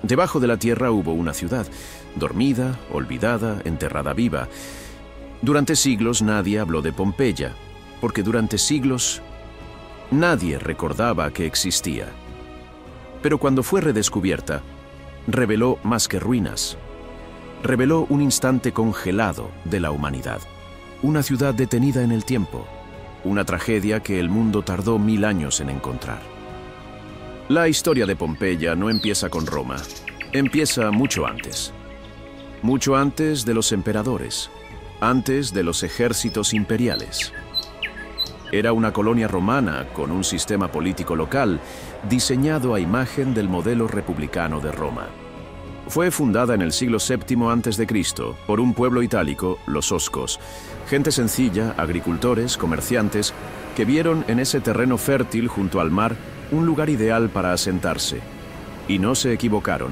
Debajo de la tierra hubo una ciudad, dormida, olvidada, enterrada viva. Durante siglos nadie habló de Pompeya, porque durante siglos nadie recordaba que existía. Pero cuando fue redescubierta, reveló más que ruinas. Reveló un instante congelado de la humanidad. Una ciudad detenida en el tiempo. Una tragedia que el mundo tardó 1000 años en encontrar. La historia de Pompeya no empieza con Roma. Empieza mucho antes. Mucho antes de los emperadores. Antes de los ejércitos imperiales. Era una colonia romana con un sistema político local diseñado a imagen del modelo republicano de Roma. Fue fundada en el siglo VII a.C. por un pueblo itálico, los Oscos, gente sencilla, agricultores, comerciantes, que vieron en ese terreno fértil junto al mar un lugar ideal para asentarse. Y no se equivocaron.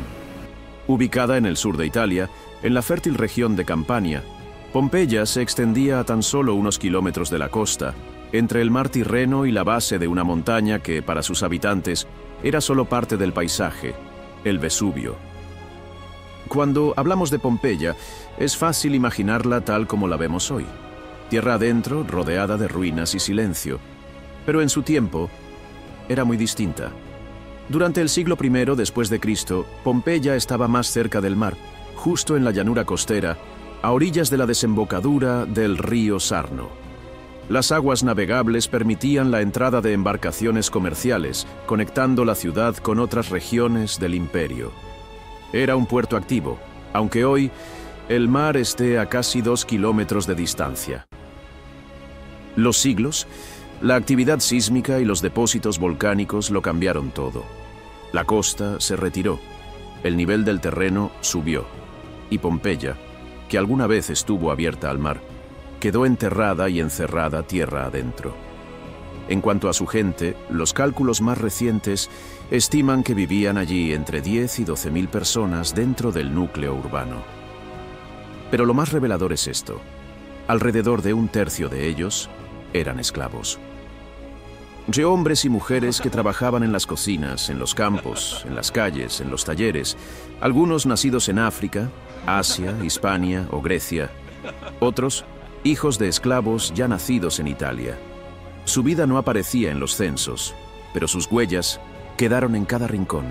Ubicada en el sur de Italia, en la fértil región de Campania, Pompeya se extendía a tan solo unos kilómetros de la costa, entre el mar Tirreno y la base de una montaña que, para sus habitantes, era solo parte del paisaje, el Vesubio. Cuando hablamos de Pompeya, es fácil imaginarla tal como la vemos hoy. Tierra adentro, rodeada de ruinas y silencio. Pero en su tiempo, era muy distinta. Durante el siglo I después de Cristo, Pompeya estaba más cerca del mar, justo en la llanura costera, a orillas de la desembocadura del río Sarno. Las aguas navegables permitían la entrada de embarcaciones comerciales, conectando la ciudad con otras regiones del imperio. Era un puerto activo, aunque hoy el mar esté a casi 2 kilómetros de distancia. Los siglos, la actividad sísmica y los depósitos volcánicos lo cambiaron todo. La costa se retiró, el nivel del terreno subió, y Pompeya, que alguna vez estuvo abierta al mar, quedó enterrada y encerrada tierra adentro. En cuanto a su gente, los cálculos más recientes estiman que vivían allí entre 10 y 12.000 personas dentro del núcleo urbano. Pero lo más revelador es esto: alrededor de 1/3 de ellos eran esclavos. De hombres y mujeres que trabajaban en las cocinas, en los campos, en las calles, en los talleres, algunos nacidos en África, Asia, Hispania o Grecia, otros hijos de esclavos ya nacidos en Italia. Su vida no aparecía en los censos, pero sus huellas quedaron en cada rincón.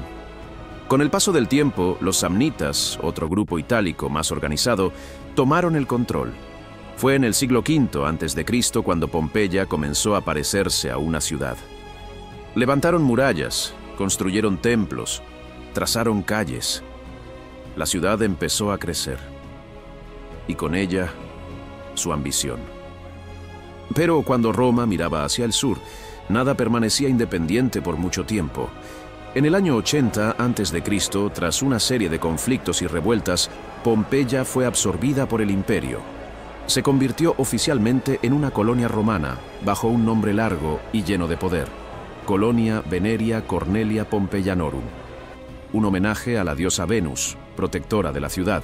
Con el paso del tiempo, los samnitas, otro grupo itálico más organizado, tomaron el control. Fue en el siglo V a.C. cuando Pompeya comenzó a parecerse a una ciudad. Levantaron murallas, construyeron templos, trazaron calles. La ciudad empezó a crecer. Y con ella, su ambición. Pero cuando Roma miraba hacia el sur, nada permanecía independiente por mucho tiempo. En el año 80 a.C., tras una serie de conflictos y revueltas, Pompeya fue absorbida por el imperio. Se convirtió oficialmente en una colonia romana, bajo un nombre largo y lleno de poder: Colonia Veneria Cornelia Pompeianorum. Un homenaje a la diosa Venus, protectora de la ciudad,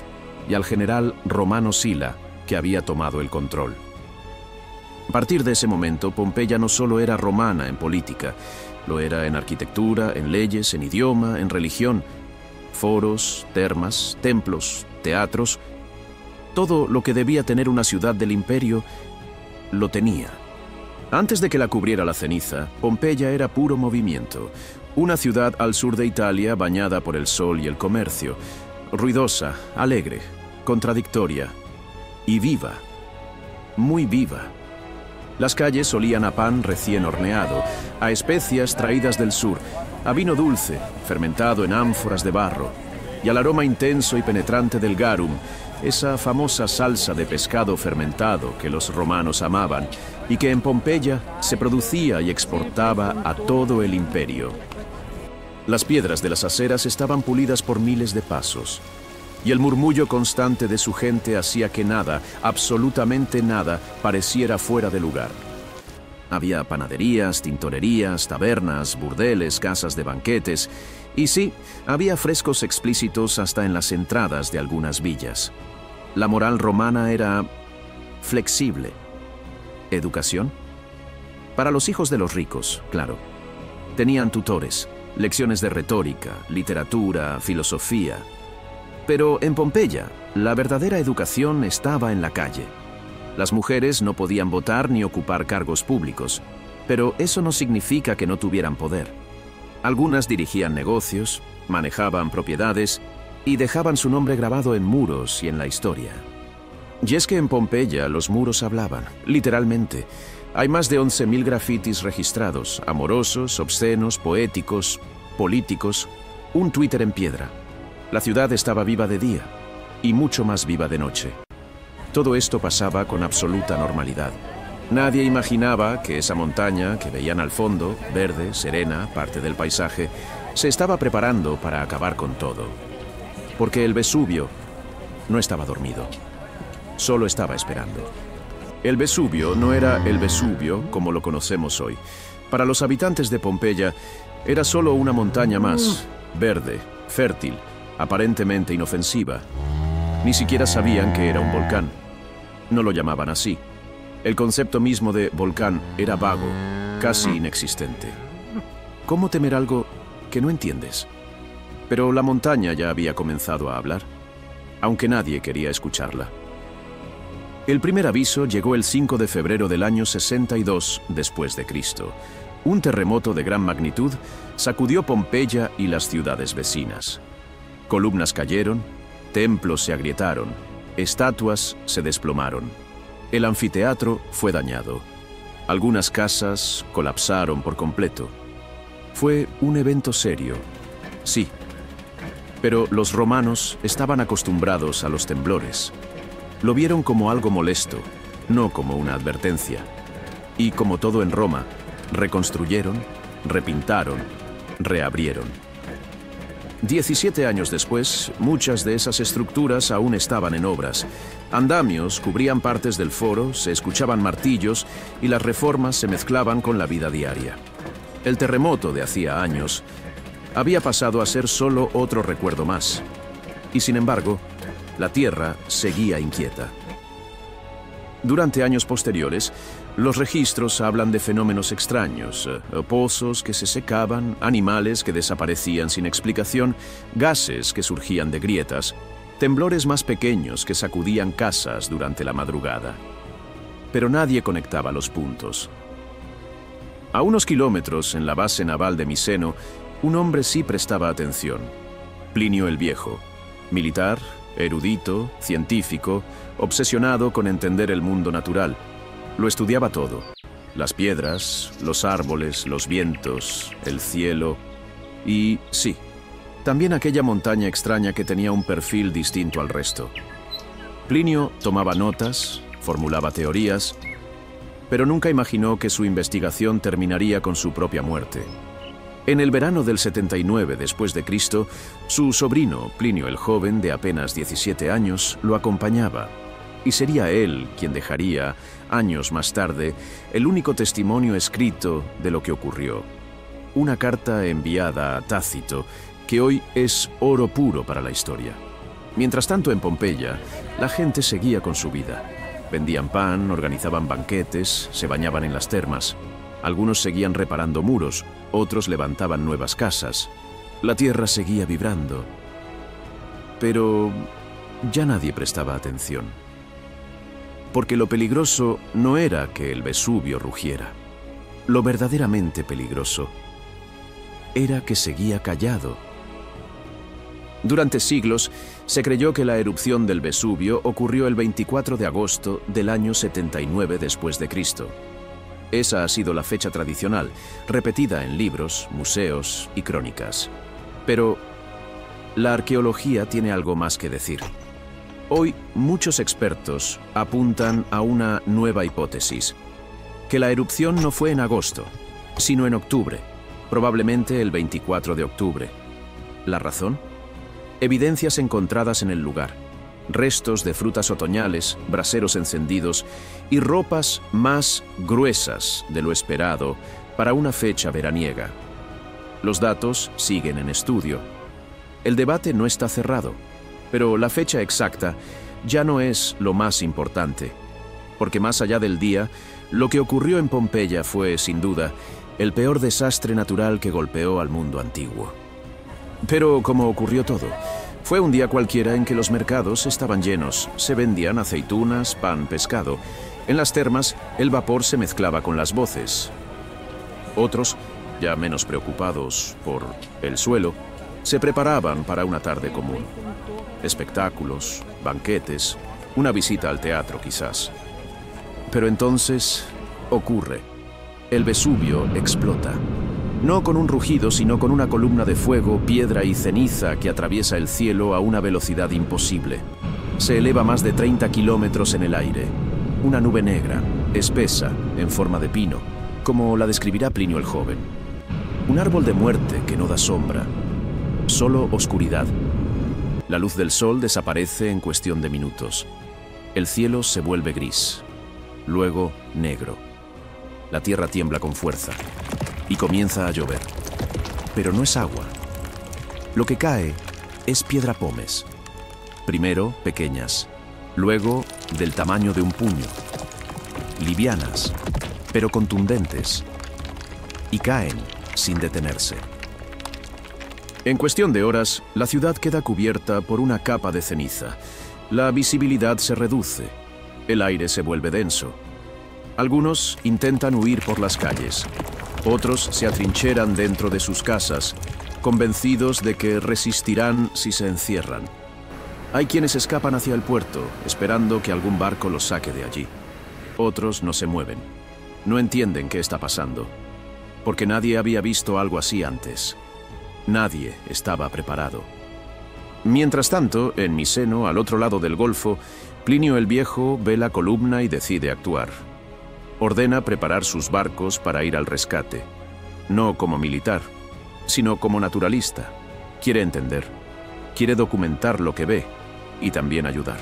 y al general Romano Sila, que había tomado el control. A partir de ese momento, Pompeya no solo era romana en política, lo era en arquitectura, en leyes, en idioma, en religión, foros, termas, templos, teatros. Todo lo que debía tener una ciudad del imperio, lo tenía. Antes de que la cubriera la ceniza, Pompeya era puro movimiento, una ciudad al sur de Italia bañada por el sol y el comercio, ruidosa, alegre, contradictoria y viva, muy viva. Las calles olían a pan recién horneado, a especias traídas del sur, a vino dulce, fermentado en ánforas de barro, y al aroma intenso y penetrante del garum, esa famosa salsa de pescado fermentado que los romanos amaban y que en Pompeya se producía y exportaba a todo el imperio. Las piedras de las aceras estaban pulidas por miles de pasos, y el murmullo constante de su gente hacía que nada, absolutamente nada, pareciera fuera de lugar. Había panaderías, tintorerías, tabernas, burdeles, casas de banquetes, y sí, había frescos explícitos hasta en las entradas de algunas villas. La moral romana era flexible. ¿Educación? Para los hijos de los ricos, claro. Tenían tutores, lecciones de retórica, literatura, filosofía. Pero en Pompeya, la verdadera educación estaba en la calle. Las mujeres no podían votar ni ocupar cargos públicos, pero eso no significa que no tuvieran poder. Algunas dirigían negocios, manejaban propiedades y dejaban su nombre grabado en muros y en la historia. Y es que en Pompeya los muros hablaban, literalmente. Hay más de 11.000 grafitis registrados, amorosos, obscenos, poéticos, políticos, un Twitter en piedra. La ciudad estaba viva de día y mucho más viva de noche. Todo esto pasaba con absoluta normalidad. Nadie imaginaba que esa montaña que veían al fondo, verde, serena, parte del paisaje, se estaba preparando para acabar con todo. Porque el Vesubio no estaba dormido, solo estaba esperando. El Vesubio no era el Vesubio como lo conocemos hoy. Para los habitantes de Pompeya, era solo una montaña más, verde, fértil, aparentemente inofensiva. Ni siquiera sabían que era un volcán. No lo llamaban así. El concepto mismo de volcán era vago, casi inexistente. ¿Cómo temer algo que no entiendes? Pero la montaña ya había comenzado a hablar, aunque nadie quería escucharla. El primer aviso llegó el 5 de febrero del año 62 después de Cristo. Un terremoto de gran magnitud sacudió Pompeya y las ciudades vecinas. Columnas cayeron, templos se agrietaron, estatuas se desplomaron. El anfiteatro fue dañado. Algunas casas colapsaron por completo. Fue un evento serio, sí. Pero los romanos estaban acostumbrados a los temblores. Lo vieron como algo molesto, no como una advertencia. Y como todo en Roma, reconstruyeron, repintaron, reabrieron. 17 años después, muchas de esas estructuras aún estaban en obras. Andamios cubrían partes del foro, se escuchaban martillos y las reformas se mezclaban con la vida diaria. El terremoto de hacía años había pasado a ser solo otro recuerdo más. Y sin embargo, la tierra seguía inquieta. Durante años posteriores, los registros hablan de fenómenos extraños, pozos que se secaban, animales que desaparecían sin explicación, gases que surgían de grietas, temblores más pequeños que sacudían casas durante la madrugada. Pero nadie conectaba los puntos. A unos kilómetros, en la base naval de Miseno, un hombre sí prestaba atención. Plinio el Viejo, militar, erudito, científico, obsesionado con entender el mundo natural. Lo estudiaba todo: las piedras, los árboles, los vientos, el cielo y, sí, también aquella montaña extraña que tenía un perfil distinto al resto. Plinio tomaba notas, formulaba teorías, pero nunca imaginó que su investigación terminaría con su propia muerte. En el verano del 79 después de Cristo, su sobrino, Plinio el Joven, de apenas 17 años, lo acompañaba. Y sería él quien dejaría, años más tarde, el único testimonio escrito de lo que ocurrió. Una carta enviada a Tácito, que hoy es oro puro para la historia. Mientras tanto, en Pompeya, la gente seguía con su vida. Vendían pan, organizaban banquetes, se bañaban en las termas. Algunos seguían reparando muros, otros levantaban nuevas casas. La tierra seguía vibrando. Pero ya nadie prestaba atención. Porque lo peligroso no era que el Vesubio rugiera. Lo verdaderamente peligroso era que seguía callado. Durante siglos se creyó que la erupción del Vesubio ocurrió el 24 de agosto del año 79 después de Cristo. Esa ha sido la fecha tradicional, repetida en libros, museos y crónicas. Pero la arqueología tiene algo más que decir. Hoy, muchos expertos apuntan a una nueva hipótesis: que la erupción no fue en agosto, sino en octubre, probablemente el 24 de octubre. ¿La razón? Evidencias encontradas en el lugar: restos de frutas otoñales, braseros encendidos y ropas más gruesas de lo esperado para una fecha veraniega. Los datos siguen en estudio. El debate no está cerrado, pero la fecha exacta ya no es lo más importante, porque más allá del día, lo que ocurrió en Pompeya fue, sin duda, el peor desastre natural que golpeó al mundo antiguo. Pero como ocurrió todo, fue un día cualquiera en que los mercados estaban llenos, se vendían aceitunas, pan, pescado. En las termas, el vapor se mezclaba con las voces. Otros, ya menos preocupados por el suelo, se preparaban para una tarde común. Espectáculos, banquetes, una visita al teatro quizás. Pero entonces ocurre. El Vesubio explota. No con un rugido, sino con una columna de fuego, piedra y ceniza que atraviesa el cielo a una velocidad imposible. Se eleva más de 30 kilómetros en el aire. Una nube negra, espesa, en forma de pino, como la describirá Plinio el Joven. Un árbol de muerte que no da sombra, solo oscuridad. La luz del sol desaparece en cuestión de minutos. El cielo se vuelve gris, luego negro. La tierra tiembla con fuerza y comienza a llover. Pero no es agua. Lo que cae es piedra pómez. Primero pequeñas, luego del tamaño de un puño. Livianas, pero contundentes. Y caen sin detenerse. En cuestión de horas, la ciudad queda cubierta por una capa de ceniza. La visibilidad se reduce. El aire se vuelve denso. Algunos intentan huir por las calles. Otros se atrincheran dentro de sus casas, convencidos de que resistirán si se encierran. Hay quienes escapan hacia el puerto, esperando que algún barco los saque de allí. Otros no se mueven. No entienden qué está pasando, porque nadie había visto algo así antes. Nadie estaba preparado. Mientras tanto, en Miseno, al otro lado del golfo, Plinio el Viejo ve la columna y decide actuar. Ordena preparar sus barcos para ir al rescate. No como militar, sino como naturalista. Quiere entender, quiere documentar lo que ve y también ayudar.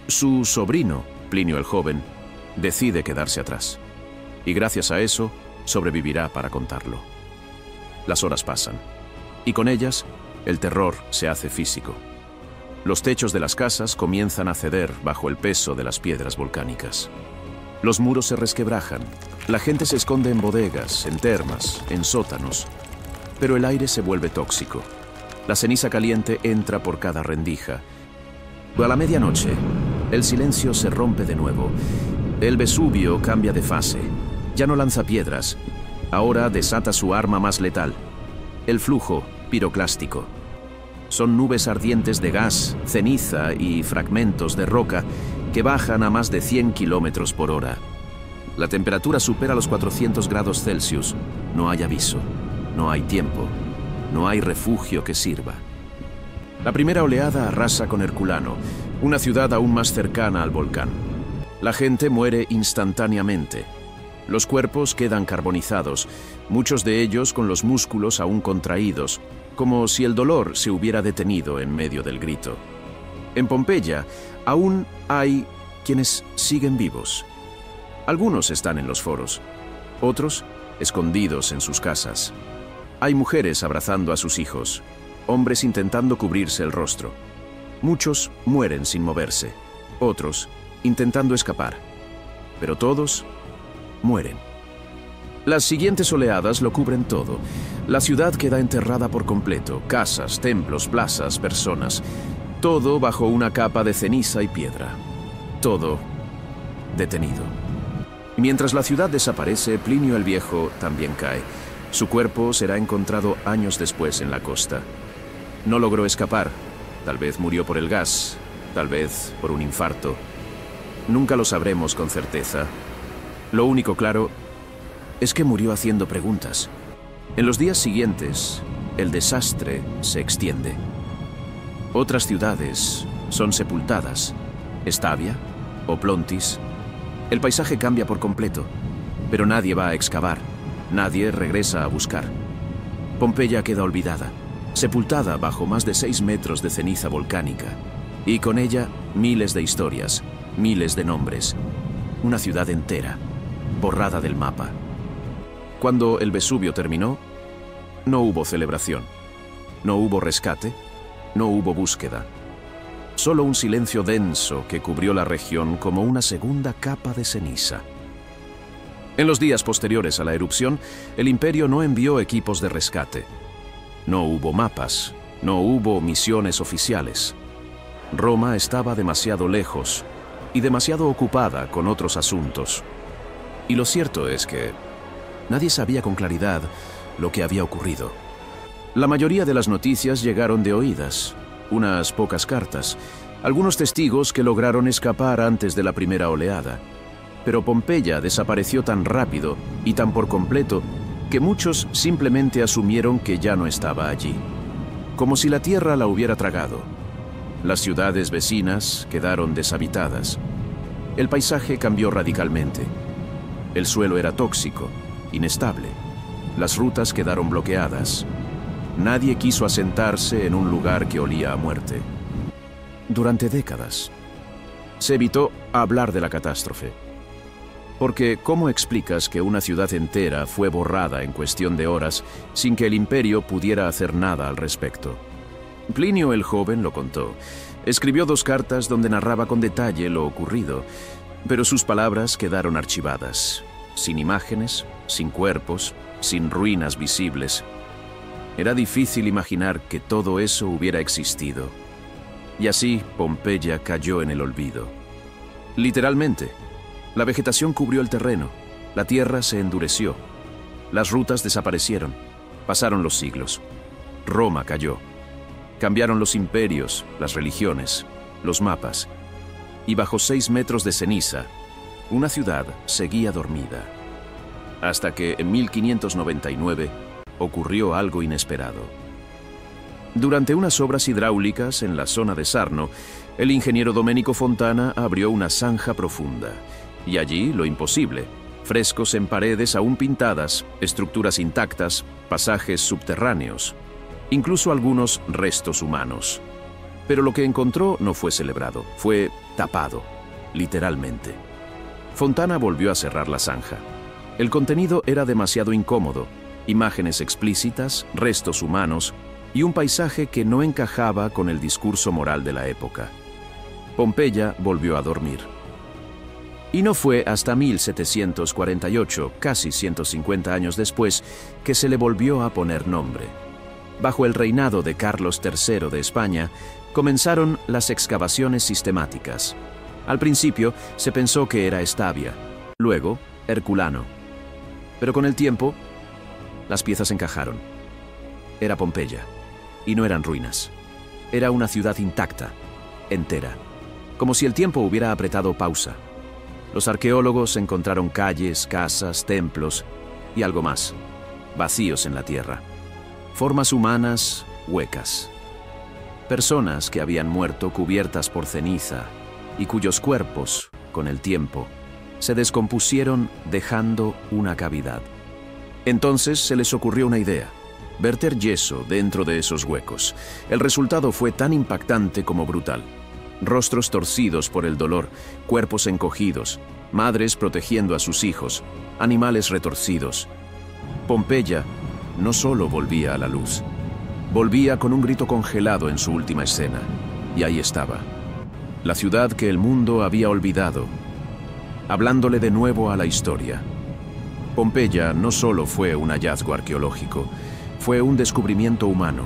Su sobrino, Plinio el Joven, decide quedarse atrás. Y gracias a eso, sobrevivirá para contarlo. Las horas pasan, y con ellas, el terror se hace físico. Los techos de las casas comienzan a ceder bajo el peso de las piedras volcánicas. Los muros se resquebrajan, la gente se esconde en bodegas, en termas, en sótanos. Pero el aire se vuelve tóxico. La ceniza caliente entra por cada rendija. A la medianoche, el silencio se rompe de nuevo. El Vesubio cambia de fase. Ya no lanza piedras. Ahora desata su arma más letal. El flujo piroclástico. Son nubes ardientes de gas, ceniza y fragmentos de roca que bajan a más de 100 kilómetros por hora. La temperatura supera los 400 grados Celsius. No hay aviso, no hay tiempo, no hay refugio que sirva. La primera oleada arrasa con Herculano, una ciudad aún más cercana al volcán. La gente muere instantáneamente. Los cuerpos quedan carbonizados, muchos de ellos con los músculos aún contraídos, como si el dolor se hubiera detenido en medio del grito. En Pompeya, aún hay quienes siguen vivos. Algunos están en los foros, otros escondidos en sus casas. Hay mujeres abrazando a sus hijos, hombres intentando cubrirse el rostro. Muchos mueren sin moverse, otros intentando escapar, pero todos mueren. Las siguientes oleadas lo cubren todo. La ciudad queda enterrada por completo, casas, templos, plazas, personas. Todo bajo una capa de ceniza y piedra. Todo detenido. Mientras la ciudad desaparece, Plinio el Viejo también cae. Su cuerpo será encontrado años después en la costa. No logró escapar. Tal vez murió por el gas, tal vez por un infarto. Nunca lo sabremos con certeza. Lo único claro es que murió haciendo preguntas. En los días siguientes, el desastre se extiende. Otras ciudades son sepultadas. Estavia, Oplontis. El paisaje cambia por completo, pero nadie va a excavar, nadie regresa a buscar. Pompeya queda olvidada, sepultada bajo más de 6 metros de ceniza volcánica, y con ella miles de historias, miles de nombres. Una ciudad entera, borrada del mapa. Cuando el Vesubio terminó, no hubo celebración, no hubo rescate, no hubo búsqueda. Solo un silencio denso que cubrió la región como una segunda capa de ceniza. En los días posteriores a la erupción, el imperio no envió equipos de rescate. No hubo mapas, no hubo misiones oficiales. Roma estaba demasiado lejos y demasiado ocupada con otros asuntos. Y lo cierto es que nadie sabía con claridad lo que había ocurrido. La mayoría de las noticias llegaron de oídas, unas pocas cartas, algunos testigos que lograron escapar antes de la primera oleada. Pero Pompeya desapareció tan rápido y tan por completo que muchos simplemente asumieron que ya no estaba allí, como si la tierra la hubiera tragado. Las ciudades vecinas quedaron deshabitadas. El paisaje cambió radicalmente. El suelo era tóxico, inestable. Las rutas quedaron bloqueadas. Nadie quiso asentarse en un lugar que olía a muerte. Durante décadas, se evitó hablar de la catástrofe. Porque, ¿cómo explicas que una ciudad entera fue borrada en cuestión de horas sin que el imperio pudiera hacer nada al respecto? Plinio el Joven lo contó. Escribió 2 cartas donde narraba con detalle lo ocurrido, pero sus palabras quedaron archivadas, sin imágenes, sin cuerpos, sin ruinas visibles. Era difícil imaginar que todo eso hubiera existido. Y así Pompeya cayó en el olvido. Literalmente, la vegetación cubrió el terreno, la tierra se endureció, las rutas desaparecieron, pasaron los siglos. Roma cayó. Cambiaron los imperios, las religiones, los mapas, y bajo 6 metros de ceniza, una ciudad seguía dormida. Hasta que en 1599 ocurrió algo inesperado. Durante unas obras hidráulicas en la zona de Sarno, el ingeniero Domenico Fontana abrió una zanja profunda, y allí lo imposible: frescos en paredes aún pintadas, estructuras intactas, pasajes subterráneos, incluso algunos restos humanos. Pero lo que encontró no fue celebrado, fue tapado, literalmente. Fontana volvió a cerrar la zanja. El contenido era demasiado incómodo: imágenes explícitas, restos humanos y un paisaje que no encajaba con el discurso moral de la época. Pompeya volvió a dormir. Y no fue hasta 1748, casi 150 años después, que se le volvió a poner nombre. Bajo el reinado de Carlos III de España, comenzaron las excavaciones sistemáticas. Al principio se pensó que era Estavia, luego Herculano. Pero con el tiempo, las piezas encajaron. Era Pompeya, y no eran ruinas. Era una ciudad intacta, entera, como si el tiempo hubiera apretado pausa. Los arqueólogos encontraron calles, casas, templos y algo más, vacíos en la tierra. Formas humanas huecas. Personas que habían muerto cubiertas por ceniza y cuyos cuerpos, con el tiempo, se descompusieron dejando una cavidad. Entonces se les ocurrió una idea: verter yeso dentro de esos huecos. El resultado fue tan impactante como brutal. Rostros torcidos por el dolor, cuerpos encogidos, madres protegiendo a sus hijos, animales retorcidos. Pompeya no solo volvía a la luz, volvía con un grito congelado en su última escena. Y ahí estaba, la ciudad que el mundo había olvidado, hablándole de nuevo a la historia. Pompeya no solo fue un hallazgo arqueológico, fue un descubrimiento humano.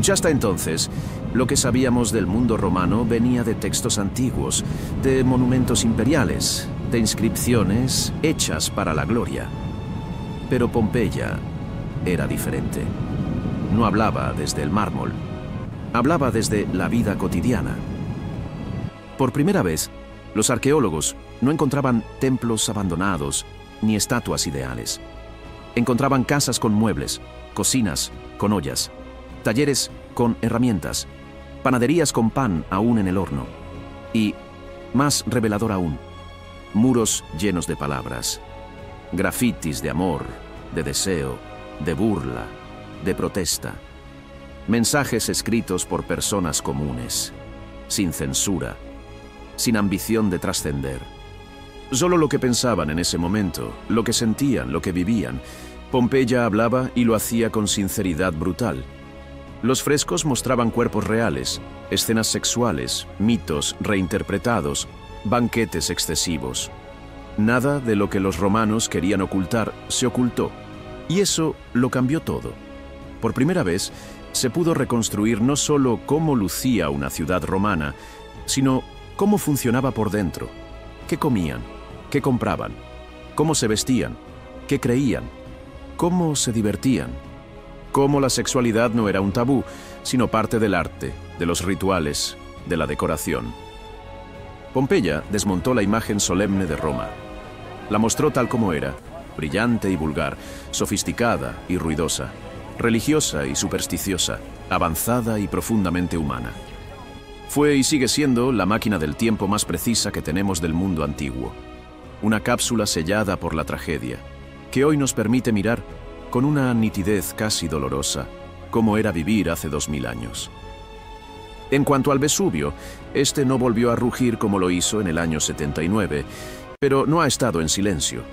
Ya hasta entonces, lo que sabíamos del mundo romano venía de textos antiguos, de monumentos imperiales, de inscripciones hechas para la gloria. Pero Pompeya era diferente. No hablaba desde el mármol, hablaba desde la vida cotidiana. Por primera vez, los arqueólogos no encontraban templos abandonados ni estatuas ideales. Encontraban casas con muebles, cocinas con ollas, talleres con herramientas, panaderías con pan aún en el horno y, más revelador aún, muros llenos de palabras, grafitis de amor, de deseo, de burla, de protesta, mensajes escritos por personas comunes, sin censura, sin ambición de trascender. Solo lo que pensaban en ese momento, lo que sentían, lo que vivían. Pompeya hablaba y lo hacía con sinceridad brutal. Los frescos mostraban cuerpos reales, escenas sexuales, mitos reinterpretados, banquetes excesivos. Nada de lo que los romanos querían ocultar se ocultó, y eso lo cambió todo. Por primera vez, se pudo reconstruir no solo cómo lucía una ciudad romana, sino cómo funcionaba por dentro, qué comían, qué compraban, cómo se vestían, qué creían, cómo se divertían, cómo la sexualidad no era un tabú, sino parte del arte, de los rituales, de la decoración. Pompeya desmontó la imagen solemne de Roma. La mostró tal como era, brillante y vulgar, sofisticada y ruidosa, religiosa y supersticiosa, avanzada y profundamente humana. Fue y sigue siendo la máquina del tiempo más precisa que tenemos del mundo antiguo. Una cápsula sellada por la tragedia, que hoy nos permite mirar, con una nitidez casi dolorosa, cómo era vivir hace 2000 años. En cuanto al Vesubio, este no volvió a rugir como lo hizo en el año 79, pero no ha estado en silencio.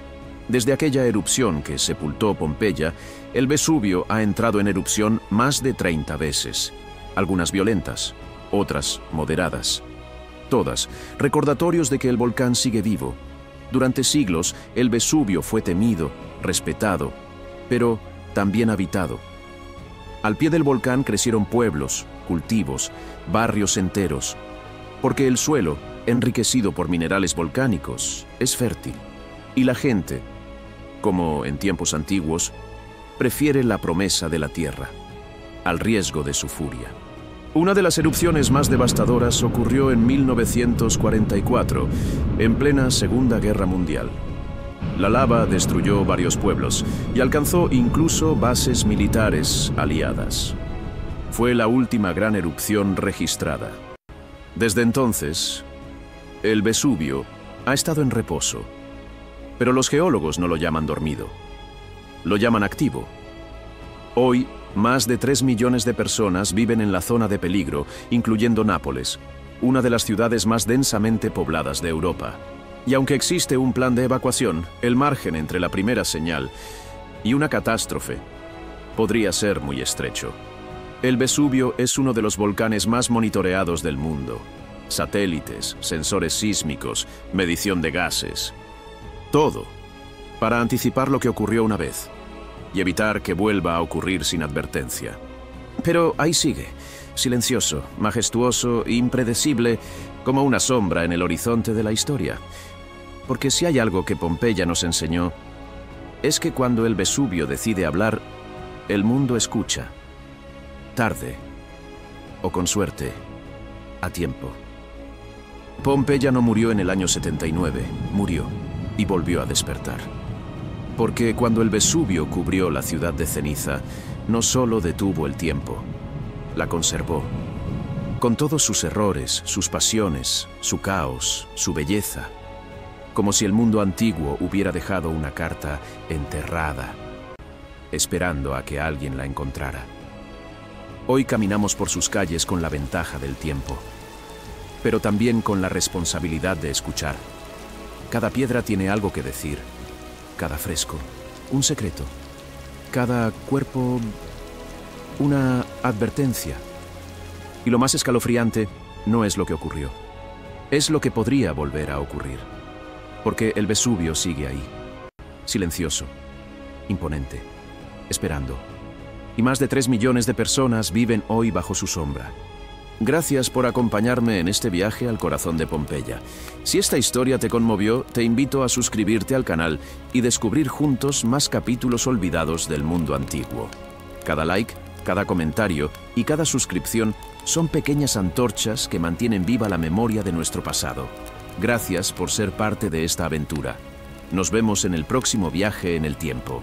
Desde aquella erupción que sepultó Pompeya, el Vesubio ha entrado en erupción más de 30 veces, algunas violentas, otras moderadas. Todas recordatorios de que el volcán sigue vivo. Durante siglos, el Vesubio fue temido, respetado, pero también habitado. Al pie del volcán crecieron pueblos, cultivos, barrios enteros, porque el suelo, enriquecido por minerales volcánicos, es fértil, y la gente, como en tiempos antiguos, prefiere la promesa de la tierra, al riesgo de su furia. Una de las erupciones más devastadoras ocurrió en 1944, en plena Segunda Guerra Mundial. La lava destruyó varios pueblos y alcanzó incluso bases militares aliadas. Fue la última gran erupción registrada. Desde entonces, el Vesubio ha estado en reposo, pero los geólogos no lo llaman dormido, lo llaman activo. Hoy, más de 3 millones de personas viven en la zona de peligro, incluyendo Nápoles, una de las ciudades más densamente pobladas de Europa. Y aunque existe un plan de evacuación, el margen entre la primera señal y una catástrofe podría ser muy estrecho. El Vesubio es uno de los volcanes más monitoreados del mundo. Satélites, sensores sísmicos, medición de gases. Todo para anticipar lo que ocurrió una vez y evitar que vuelva a ocurrir sin advertencia. Pero ahí sigue, silencioso, majestuoso e impredecible, como una sombra en el horizonte de la historia. Porque si hay algo que Pompeya nos enseñó, es que cuando el Vesubio decide hablar, el mundo escucha. Tarde, o con suerte, a tiempo. Pompeya no murió en el año 79, murió y volvió a despertar. Porque cuando el Vesubio cubrió la ciudad de ceniza, no solo detuvo el tiempo, la conservó. Con todos sus errores, sus pasiones, su caos, su belleza, como si el mundo antiguo hubiera dejado una carta enterrada, esperando a que alguien la encontrara. Hoy caminamos por sus calles con la ventaja del tiempo, pero también con la responsabilidad de escuchar. Cada piedra tiene algo que decir, cada fresco, un secreto, cada cuerpo, una advertencia. Y lo más escalofriante no es lo que ocurrió, es lo que podría volver a ocurrir. Porque el Vesubio sigue ahí, silencioso, imponente, esperando. Y más de 3 millones de personas viven hoy bajo su sombra. Gracias por acompañarme en este viaje al corazón de Pompeya. Si esta historia te conmovió, te invito a suscribirte al canal y descubrir juntos más capítulos olvidados del mundo antiguo. Cada like, cada comentario y cada suscripción son pequeñas antorchas que mantienen viva la memoria de nuestro pasado. Gracias por ser parte de esta aventura. Nos vemos en el próximo viaje en el tiempo.